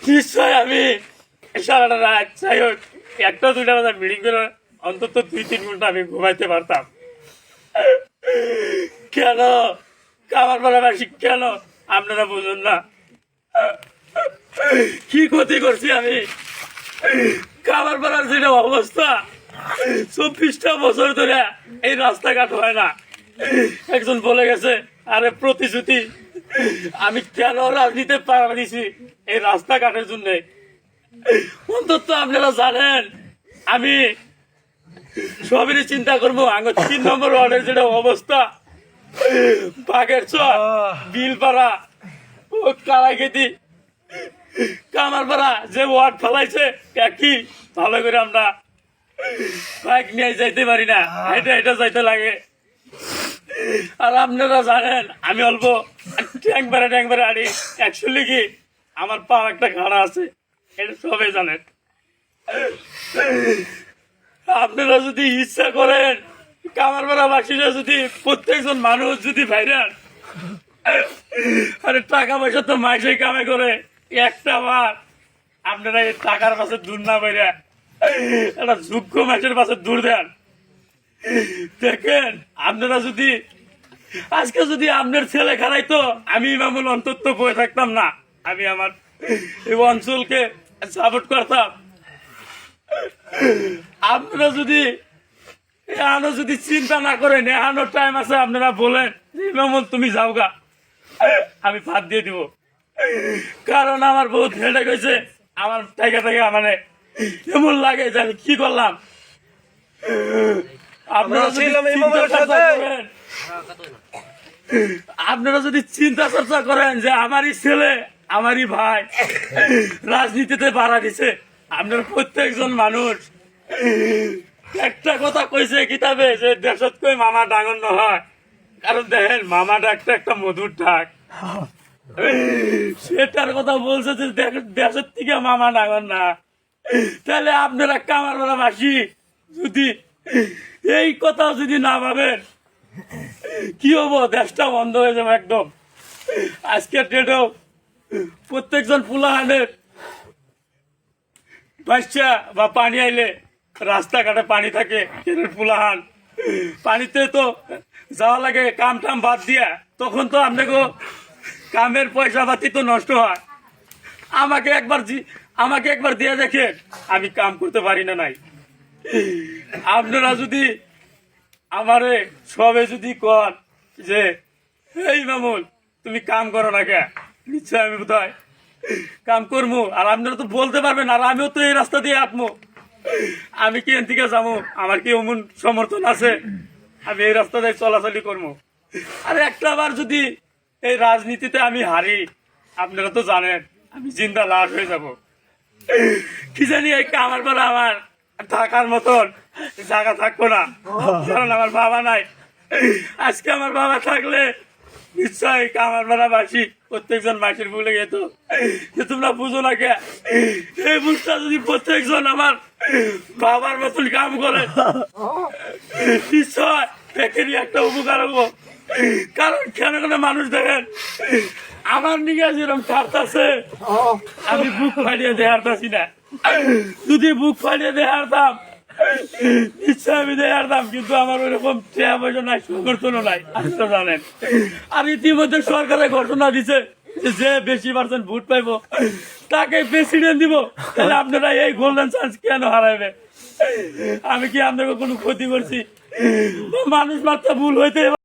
নিশ্চয় আমি সারাটা রাত যাই হোক একটা দুইটা বাজার মিটিং করে অন্তত 2-3 ঘন্টা আমি ঘুমাইতে পারতাম। কেন কামার পাড়াবাসী কেন আপনারা বুঝুন না? কি ক্ষতি করছি আমি? কামার পাড়ার যেটা অবস্থা, 24টা বছর ধরে এই রাস্তাঘাট হয় না। একজন বলে গেছে আরে প্রতিশ্রুতি, আমি কেন রাজনীতি পাড়া দিছি এই রাস্তাঘাটের জন্য। অন্তত আপনারা জানেন আমি সবেরই চিন্তা করবো। আমার 3 নম্বর ওয়ার্ডের যেটা অবস্থা, বাঘের চর, বিলপাড়া, কালাইখেতি, কামারপাড়া যে ওয়ার্ড ফেলাইছে কি ভালো করে আমরা বাইক নিয়ে যাইতে পারি না, এটা যাইতে লাগে। আর আপনারা জানেন আমি অল্প ট্যাঙ্ক ভাড়া আনি। অ্যাকচুয়ালি কি আমার পা একটা খাড়া আছে, এটা সবাই জানেন। আপনারা যদি ইচ্ছা করেন, কামারপাড়াবাসীরা যদি প্রত্যেকজন মানুষ যদি ভাইরান, আরে টাকা পয়সা তো মাইসে কামাই করে, একটা বার আপনারা এই টাকার পাশে দূর না বাইরা একটা যোগ্য মাসের পাশে দূর দেন। দেখেন আপনারা যদি আজকে যদি আপনার ছেলে খারাইতো, আমি মামুল অন্তত বয়ে থাকতাম না, আমি আমার এই অঞ্চলকে সাপোর্ট করতাম। আপনারা যদি এখনো যদি চিন্তা না করেন, এখনো টাইম আছে, আপনারা বলেন মামুল তুমি যাও গা, আমি ভাত দিয়ে দিব। কারণ আমার বহুত হেডেক হয়েছে, আমার থেকে মানে এমন লাগে যে আমি কি করলাম। আপনারা যদি চিন্তা চর্চা করেন যে আমারই ছেলে আমারই ভাই রাজনীতিতে বাড়া দিছে, আপনারা প্রত্যেকজন মানুষ একটা কথা কইছে কিতাবে যে দেশত কই মামা ডাঙর নহয়। কারণ দেখেন মামা ডাকটা একটা মধুর ডাক, সেটার কথা বলছে যে দেশের থেকে মামা ডাঙর না। তাহলে আপনারা কামারপাড়াবাসী যদি এই কথা যদি না ভাবেন কি হবো, দেশটা বন্ধ হয়ে যাবে একদম। আজকের ডেটেও প্রত্যেকজন ফুলাহানের বাচ্চা বা পানি আইলে রাস্তাঘাটে পানি থাকে, ফুলাহান পানিতে তো যাওয়া লাগে কাম টাম বাদ দিয়া, তখন তো আপনাকে কামের পয়সা পাতি তো নষ্ট হয়। আমাকে একবার দিয়ে দেখেন আমি কাম করতে পারি না নাই। আপনারা যদি আমারে সবে যদি কন যে এই মামুল তুমি কাম করো না কে, নিশ্চয় আমি বোধহয় কাম করবো। আর আপনারা তো বলতে পারবেন, আর আমিও তো এই রাস্তা দিয়ে হাঁটবো, আমি কি এন থেকে যাবো? আমার কি এমন সমর্থন আছে আমি এই রাস্তা দিয়ে চলাচলি করবো? আর একটা বার যদি এই রাজনীতিতে আমি হারি, আপনারা তো জানেন আমি জিন্দা লাশ হয়ে যাব। কি জানি এই কামারপাড়া আমার থাকার মতন জায়গা থাকবো না, কারণ আমার বাবা নাই। আজকে আমার বাবা থাকলে নিশ্চয় কামারপাড়াবাসী প্রত্যেকজন মাসির ভুলে যেত যে তোমরা বুঝো না কে। এই বুঝটা যদি প্রত্যেকজন আমার বাবার মতন কাম করে, নিশ্চয় একেরই একটা উপকার হবো। কারণ কেন কেন মানুষ দেখেন আমার নিকে যেরকম ছাড়তাছে, আমি বুক ফাটিয়ে দেখারতাছি না। যদি বুক ফাটিয়ে দেখারতাম নিশ্চয় আমি দেখারতাম, কিন্তু আমার ওইরকম টাকা পয়সা নাই, সমর্থনও নাই, আপনারা জানেন। আর ইতিমধ্যে সরকারের ঘোষণা দিছে যে বেশি পার্সেন্ট ভোট পাইব তাকে প্রেসিডেন্ট দিব। তাহলে আপনারা এই গোল্ডেন চান্স কেন হারাইবে? আমি কি আপনাকে কোনো ক্ষতি করছি? মানুষ মাত্র ভুল হইতে